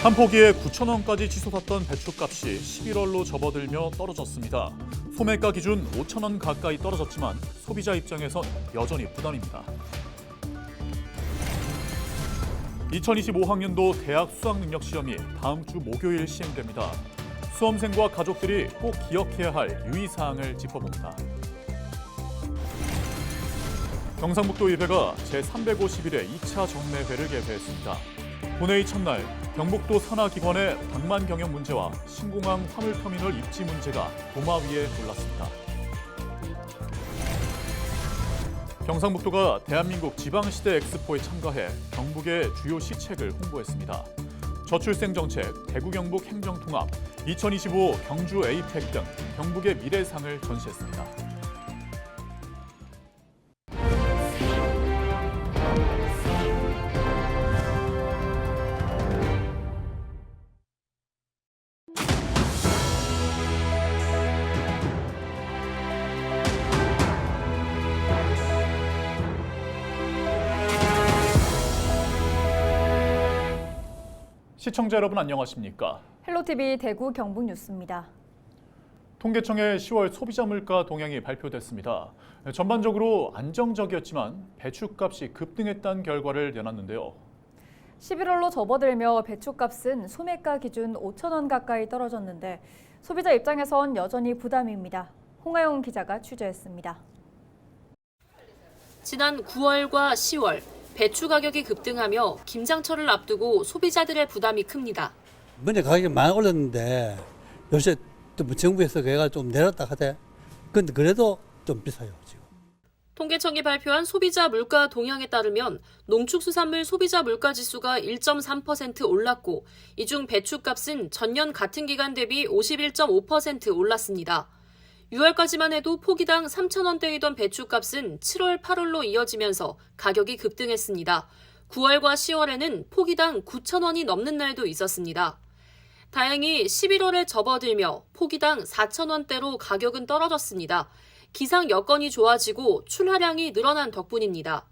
한 포기에 9,000원까지 치솟았던 배추값이 11월로 접어들며 떨어졌습니다. 소매가 기준 5,000원 가까이 떨어졌지만 소비자 입장에선 여전히 부담입니다. 2025학년도 대학 수학능력시험이 다음 주 목요일 시행됩니다. 수험생과 가족들이 꼭 기억해야 할 유의사항을 짚어봅니다. 경상북도 의회가 제351회 2차 정례회를 개회했습니다. 본회의 첫날 경북도 산하기관의 방만 경영 문제와 신공항 화물터미널 입지 문제가 도마 위에 올랐습니다. 경상북도가 대한민국 지방시대 엑스포에 참가해 경북의 주요 시책을 홍보했습니다. 저출생 정책, 대구 경북 행정통합, 2025 경주 에이펙 등 경북의 미래상을 전시했습니다. 시청자 여러분 안녕하십니까? 헬로티비 대구 경북 뉴스입니다. 통계청의 10월 소비자 물가 동향이 발표됐습니다. 전반적으로 안정적이었지만 배추값이 급등했다는 결과를 내놨는데요. 11월로 접어들며 배추값은 소매가 기준 5,000원 가까이 떨어졌는데 소비자 입장에선 여전히 부담입니다. 홍하영 기자가 취재했습니다. 지난 9월과 10월 배추 가격이 급등하며 김장철을 앞두고 소비자들의 부담이 큽니다. 이번에 가격이 많이 올랐는데 요새 또 정부에서 걔가 좀 내렸다 하대. 근데 그래도 좀 비싸요 지금. 통계청이 발표한 소비자 물가 동향에 따르면 농축수산물 소비자 물가 지수가 1.3% 올랐고 이 중 배추값은 전년 같은 기간 대비 51.5% 올랐습니다. 6월까지만 해도 포기당 3,000원대이던 배추값은 7월, 8월로 이어지면서 가격이 급등했습니다. 9월과 10월에는 포기당 9,000원이 넘는 날도 있었습니다. 다행히 11월에 접어들며 포기당 4,000원대로 가격은 떨어졌습니다. 기상 여건이 좋아지고 출하량이 늘어난 덕분입니다.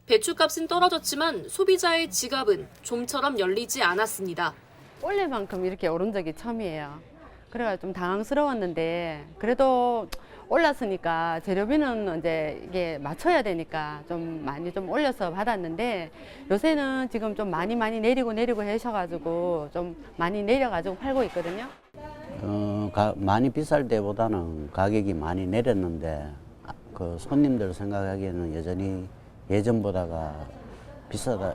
배추값은 떨어졌지만 소비자의 지갑은 좀처럼 열리지 않았습니다. 올릴 만큼 이렇게 오른 적이 처음이에요. 그래가 좀 당황스러웠는데 그래도 올랐으니까 재료비는 이제 이게 맞춰야 되니까 좀 많이 좀 올려서 받았는데 요새는 지금 좀 많이 내리고 하셔가지고 좀 많이 내려가지고 팔고 있거든요. 많이 비쌀 때보다는 가격이 많이 내렸는데 그 손님들 생각하기에는 여전히 예전보다가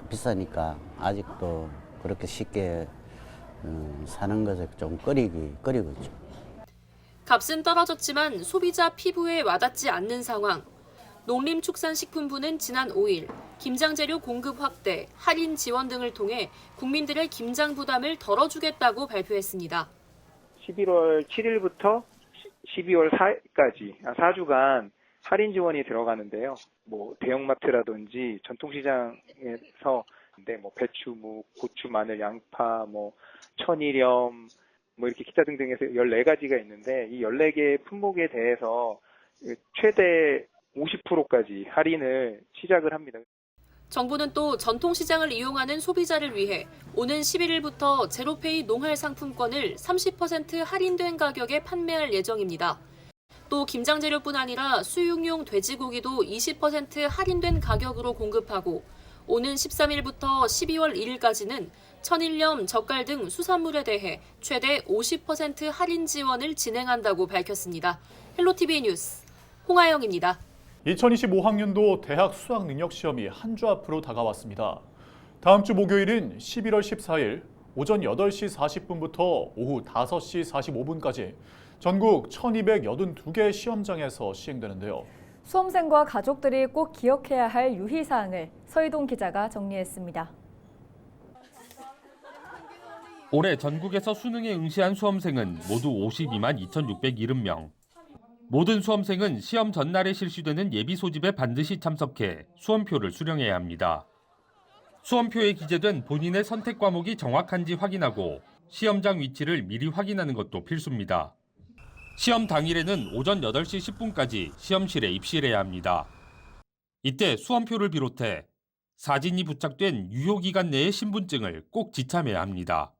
비싸니까 아직도 그렇게 쉽게 사는 것에 좀 꺼리고 있죠. 값은 떨어졌지만 소비자 피부에 와닿지 않는 상황. 농림축산식품부는 지난 5일 김장재료 공급 확대, 할인 지원 등을 통해 국민들의 김장 부담을 덜어주겠다고 발표했습니다. 11월 7일부터 12월 4일까지 4주간 할인 지원이 들어가는데요. 뭐 대형마트라든지 전통시장에서 배추, 고추, 마늘, 양파, 천일염, 이렇게 기타 등등해서 14가지가 있는데 이 14개 품목에 대해서 최대 50%까지 할인을 시작을 합니다. 정부는 또 전통시장을 이용하는 소비자를 위해 오는 11일부터 제로페이 농활 상품권을 30% 할인된 가격에 판매할 예정입니다. 또 김장재료뿐 아니라 수육용 돼지고기도 20% 할인된 가격으로 공급하고 오는 13일부터 12월 1일까지는 천일염, 젓갈 등 수산물에 대해 최대 50% 할인 지원을 진행한다고 밝혔습니다. 헬로티비 뉴스 홍하영입니다. 2025학년도 대학 수학능력시험이 한 주 앞으로 다가왔습니다. 다음 주 목요일인 11월 14일 오전 8시 40분부터 오후 5시 45분까지 전국 1,282개 시험장에서 시행되는데요. 수험생과 가족들이 꼭 기억해야 할 유의사항을 서희동 기자가 정리했습니다. 올해 전국에서 수능에 응시한 수험생은 모두 52만 2,670명. 모든 수험생은 시험 전날에 실시되는 예비 소집에 반드시 참석해 수험표를 수령해야 합니다. 수험표에 기재된 본인의 선택 과목이 정확한지 확인하고 시험장 위치를 미리 확인하는 것도 필수입니다. 시험 당일에는 오전 8시 10분까지 시험실에 입실해야 합니다. 이때 수험표를 비롯해 사진이 부착된 유효기간 내의 신분증을 꼭 지참해야 합니다.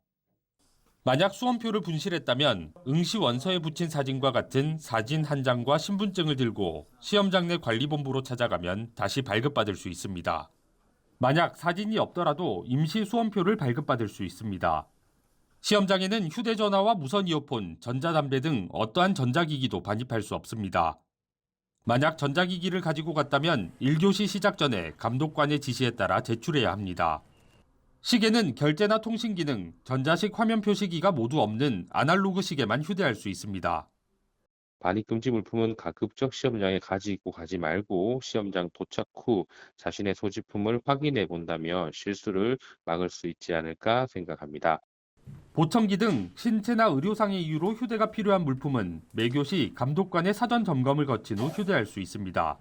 만약 수험표를 분실했다면 응시 원서에 붙인 사진과 같은 사진 한 장과 신분증을 들고 시험장 내 관리본부로 찾아가면 다시 발급받을 수 있습니다. 만약 사진이 없더라도 임시 수험표를 발급받을 수 있습니다. 시험장에는 휴대전화와 무선 이어폰, 전자담배 등 어떠한 전자기기도 반입할 수 없습니다. 만약 전자기기를 가지고 갔다면 1교시 시작 전에 감독관의 지시에 따라 제출해야 합니다. 시계는 결제나 통신 기능, 전자식 화면 표시기가 모두 없는 아날로그 시계만 휴대할 수 있습니다. 반입 금지 물품은 가급적 시험장에 가지고 가지 말고 시험장 도착 후 자신의 소지품을 확인해 본다면 실수를 막을 수 있지 않을까 생각합니다. 보청기 등 신체나 의료상의 이유로 휴대가 필요한 물품은 매교시 감독관의 사전 점검을 거친 후 휴대할 수 있습니다.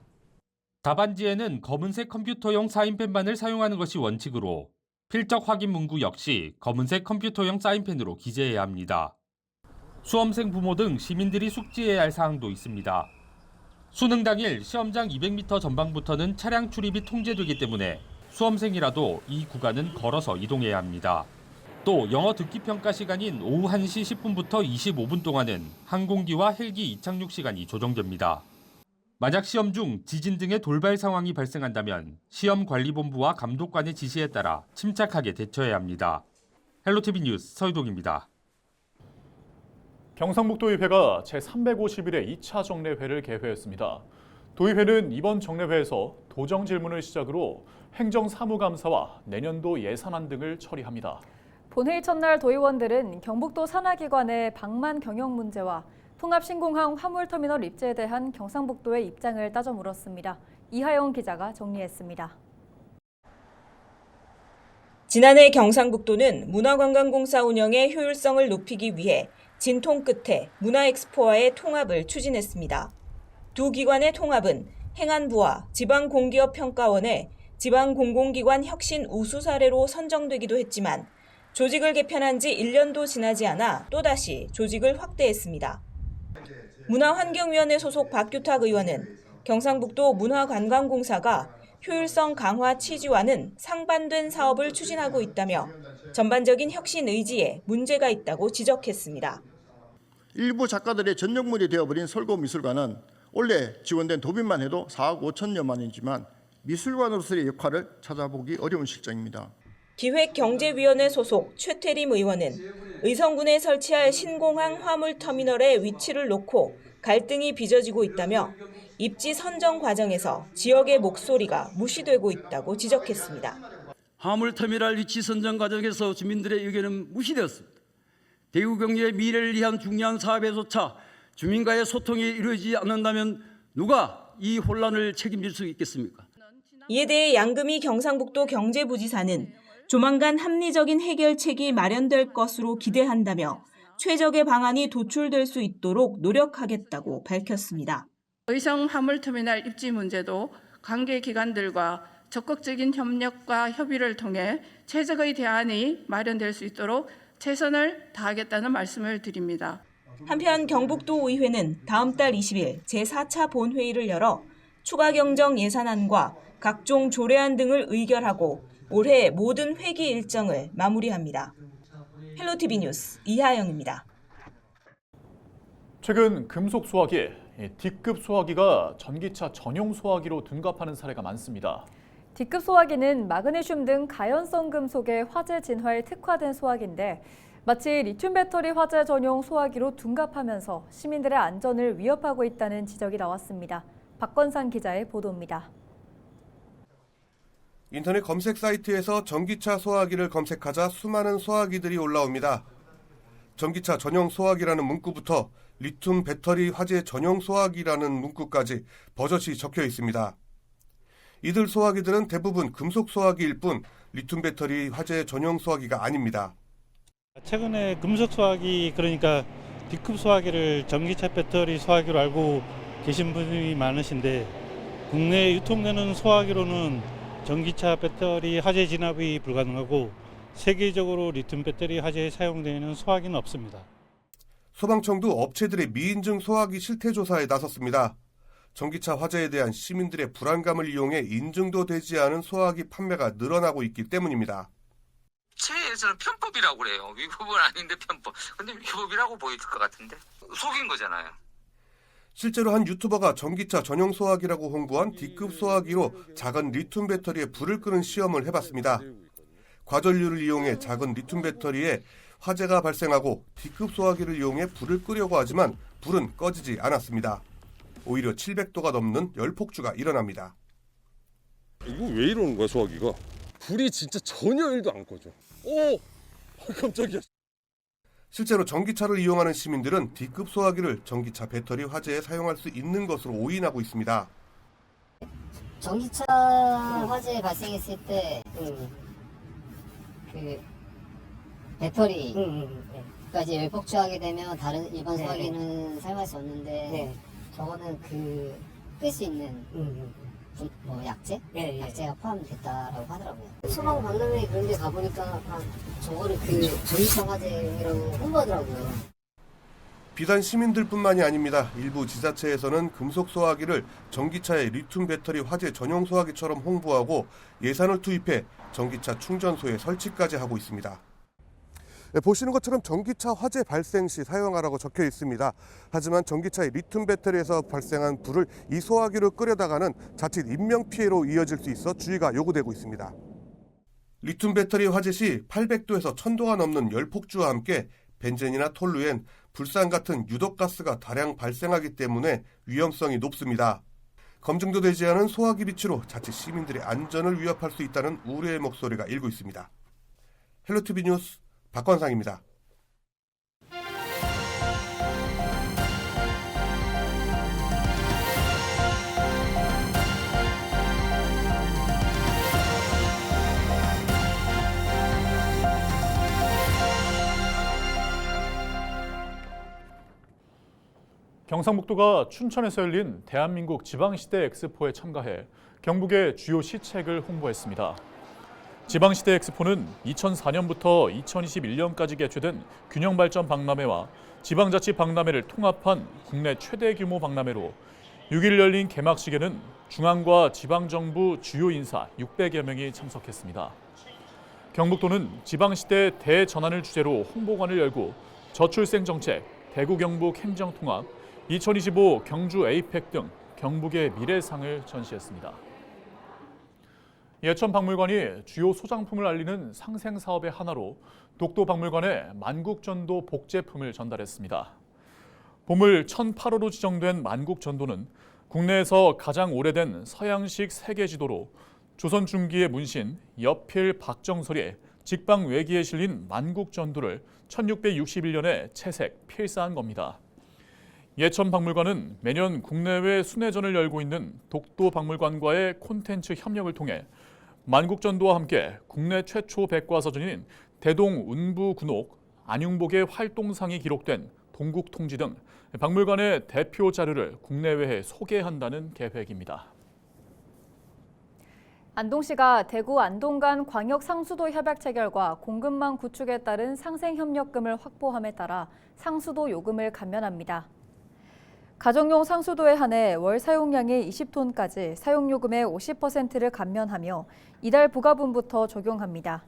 답안지에는 검은색 컴퓨터용 사인펜만을 사용하는 것이 원칙으로 필적 확인 문구 역시 검은색 컴퓨터용 사인펜으로 기재해야 합니다. 수험생 부모 등 시민들이 숙지해야 할 사항도 있습니다. 수능 당일 시험장 200m 전방부터는 차량 출입이 통제되기 때문에 수험생이라도 이 구간은 걸어서 이동해야 합니다. 또 영어 듣기 평가 시간인 오후 1시 10분부터 25분 동안은 항공기와 헬기 이착륙 시간이 조정됩니다. 만약 시험 중 지진 등의 돌발 상황이 발생한다면 시험관리본부와 감독관의 지시에 따라 침착하게 대처해야 합니다. 헬로티비 뉴스 서유동입니다. 경상북도의회가 제351회 2차 정례회를 개회했습니다. 도의회는 이번 정례회에서 도정 질문을 시작으로 행정사무감사와 내년도 예산안 등을 처리합니다. 본회의 첫날 도의원들은 경북도 산하기관의 방만 경영 문제와 통합신공항 화물터미널 입지에 대한 경상북도의 입장을 따져 물었습니다. 이하영 기자가 정리했습니다. 지난해 경상북도는 문화관광공사 운영의 효율성을 높이기 위해 진통 끝에 문화엑스포와의 통합을 추진했습니다. 두 기관의 통합은 행안부와 지방공기업평가원의 지방공공기관 혁신 우수 사례로 선정되기도 했지만 조직을 개편한 지 1년도 지나지 않아 또다시 조직을 확대했습니다. 문화환경위원회 소속 박규탁 의원은 경상북도 문화관광공사가 효율성 강화 취지와는 상반된 사업을 추진하고 있다며 전반적인 혁신 의지에 문제가 있다고 지적했습니다. 일부 작가들의 전용물이 되어버린 설고미술관은 원래 지원된 도비만 해도 4억 5천여만 원이지만 미술관으로서의 역할을 찾아보기 어려운 실정입니다. 기획경제위원회 소속 최태림 의원은 의성군에 설치할 신공항 화물터미널의 위치를 놓고 갈등이 빚어지고 있다며 입지 선정 과정에서 지역의 목소리가 무시되고 있다고 지적했습니다. 화물터미널 위치 선정 과정에서 주민들의 의견은 무시되었습니다. 대구경제의 미래를 위한 중요한 사업에조차 주민과의 소통이 이루어지지 않는다면 누가 이 혼란을 책임질 수 있겠습니까? 이에 대해 양금희 경상북도 경제부지사는 조만간 합리적인 해결책이 마련될 것으로 기대한다며 최적의 방안이 도출될 수 있도록 노력하겠다고 밝혔습니다. 의성 화물터미널 입지 문제도 관계 기관들과 적극적인 협력과 협의를 통해 최적의 대안이 마련될 수 있도록 최선을 다하겠다는 말씀을 드립니다. 한편 경북도 의회는 다음 달 20일 제4차 본회의를 열어 추가 경정 예산안과 각종 조례안 등을 의결하고 올해 모든 회기 일정을 마무리합니다. 헬로티비 뉴스 이하영입니다. 최근 금속 소화기, D급 소화기가 전기차 전용 소화기로 둔갑하는 사례가 많습니다. D급 소화기는 마그네슘 등 가연성 금속의 화재 진화에 특화된 소화기인데 마치 리튬 배터리 화재 전용 소화기로 둔갑하면서 시민들의 안전을 위협하고 있다는 지적이 나왔습니다. 박건상 기자의 보도입니다. 인터넷 검색 사이트에서 전기차 소화기를 검색하자 수많은 소화기들이 올라옵니다. 전기차 전용 소화기라는 문구부터 리튬 배터리 화재 전용 소화기라는 문구까지 버젓이 적혀 있습니다. 이들 소화기들은 대부분 금속 소화기일 뿐 리튬 배터리 화재 전용 소화기가 아닙니다. 최근에 금속 소화기, 그러니까 D급 소화기를 전기차 배터리 소화기로 알고 계신 분이 많으신데 국내에 유통되는 소화기로는 전기차 배터리 화재 진압이 불가능하고 세계적으로 리튬 배터리 화재에 사용되는 소화기는 없습니다. 소방청도 업체들의 미인증 소화기 실태 조사에 나섰습니다. 전기차 화재에 대한 시민들의 불안감을 이용해 인증도 되지 않은 소화기 판매가 늘어나고 있기 때문입니다. 체에서는 편법이라고 그래요. 위법은 아닌데 편법. 근데 위법이라고 보일 것 같은데 속인 거잖아요. 실제로 한 유튜버가 전기차 전용 소화기라고 홍보한 D급 소화기로 작은 리튬 배터리에 불을 끄는 시험을 해봤습니다. 과전류를 이용해 작은 리튬 배터리에 화재가 발생하고 D급 소화기를 이용해 불을 끄려고 하지만 불은 꺼지지 않았습니다. 오히려 700도가 넘는 열폭주가 일어납니다. 이거 왜 이러는 거야, 소화기가? 불이 진짜 전혀 일도 안 꺼져. 깜짝이야. 실제로 전기차를 이용하는 시민들은 D급 소화기를 전기차 배터리 화재에 사용할 수 있는 것으로 오인하고 있습니다. 전기차 화재 발생했을 때 그 배터리가 이제 열폭주하게 되면 다른 일반 소화기는 사용할 수 없는데 저거는 끌 수 있는 뭐 약재가 포함됐다라고 하더라고요. 소방 박람회 그런 데 가보니까 저거를 전기차 화재라고 홍보하더라고요. 비단 시민들뿐만이 아닙니다. 일부 지자체에서는 금속 소화기를 전기차의 리튬 배터리 화재 전용 소화기처럼 홍보하고 예산을 투입해 전기차 충전소에 설치까지 하고 있습니다. 보시는 것처럼 전기차 화재 발생 시 사용하라고 적혀 있습니다. 하지만 전기차의 리튬 배터리에서 발생한 불을 이 소화기로 끄려다가는 자칫 인명피해로 이어질 수 있어 주의가 요구되고 있습니다. 리튬 배터리 화재 시 800도에서 1000도가 넘는 열폭주와 함께 벤젠이나 톨루엔, 불산 같은 유독가스가 다량 발생하기 때문에 위험성이 높습니다. 검증도 되지 않은 소화기 비치로 자칫 시민들의 안전을 위협할 수 있다는 우려의 목소리가 일고 있습니다. 헬로티비 뉴스 박건상입니다. 경상북도가 춘천에서 열린 대한민국 지방시대 엑스포에 참가해 경북의 주요 시책을 홍보했습니다. 지방시대 엑스포는 2004년부터 2021년까지 개최된 균형발전 박람회와 지방자치 박람회를 통합한 국내 최대 규모 박람회로 6일 열린 개막식에는 중앙과 지방정부 주요 인사 600여 명이 참석했습니다. 경북도는 지방시대 대전환을 주제로 홍보관을 열고 저출생 정책, 대구 경북 행정통합, 2025 경주 에이펙 등 경북의 미래상을 전시했습니다. 예천박물관이 주요 소장품을 알리는 상생사업의 하나로 독도박물관에 만국전도 복제품을 전달했습니다. 보물 1008호로 지정된 만국전도는 국내에서 가장 오래된 서양식 세계지도로 조선 중기의 문신 여필 박정설의 직방 외기에 실린 만국전도를 1661년에 채색, 필사한 겁니다. 예천박물관은 매년 국내외 순회전을 열고 있는 독도박물관과의 콘텐츠 협력을 통해 만국전도와 함께 국내 최초 백과사전인 대동운부군옥, 안융복의 활동상이 기록된 동국통지 등 박물관의 대표 자료를 국내외에 소개한다는 계획입니다. 안동시가 대구 안동간 광역 상수도 협약 체결과 공급망 구축에 따른 상생협력금을 확보함에 따라 상수도 요금을 감면합니다. 가정용 상수도에 한해 월 사용량의 20톤까지 사용요금의 50%를 감면하며 이달 부가분부터 적용합니다.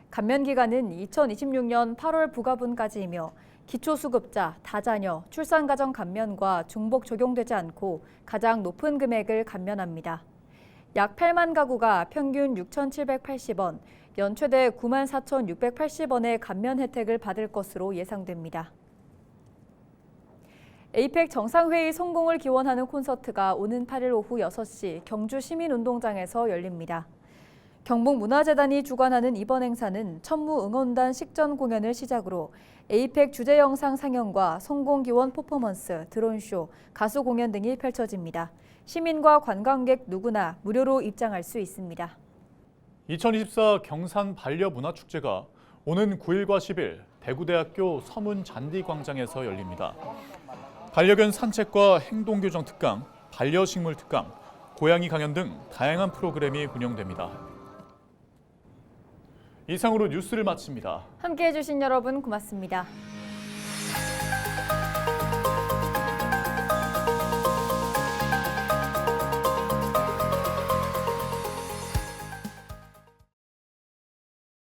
감면 기간은 2026년 8월 부가분까지이며 기초수급자, 다자녀, 출산가정 감면과 중복 적용되지 않고 가장 높은 금액을 감면합니다. 약 8만 가구가 평균 6,780원, 연 최대 94,680원의 감면 혜택을 받을 것으로 예상됩니다. 에이펙 정상회의 성공을 기원하는 콘서트가 오는 8일 오후 6시 경주 시민운동장에서 열립니다. 경북문화재단이 주관하는 이번 행사는 천무응원단 식전 공연을 시작으로 에이펙 주제 영상 상영과 성공 기원 퍼포먼스, 드론쇼, 가수 공연 등이 펼쳐집니다. 시민과 관광객 누구나 무료로 입장할 수 있습니다. 2024 경산 반려문화축제가 오는 9일과 10일 대구대학교 서문잔디광장에서 열립니다. 반려견 산책과 행동교정 특강, 반려식물 특강, 고양이 강연 등 다양한 프로그램이 운영됩니다. 이상으로 뉴스를 마칩니다. 함께해 주신 여러분 고맙습니다.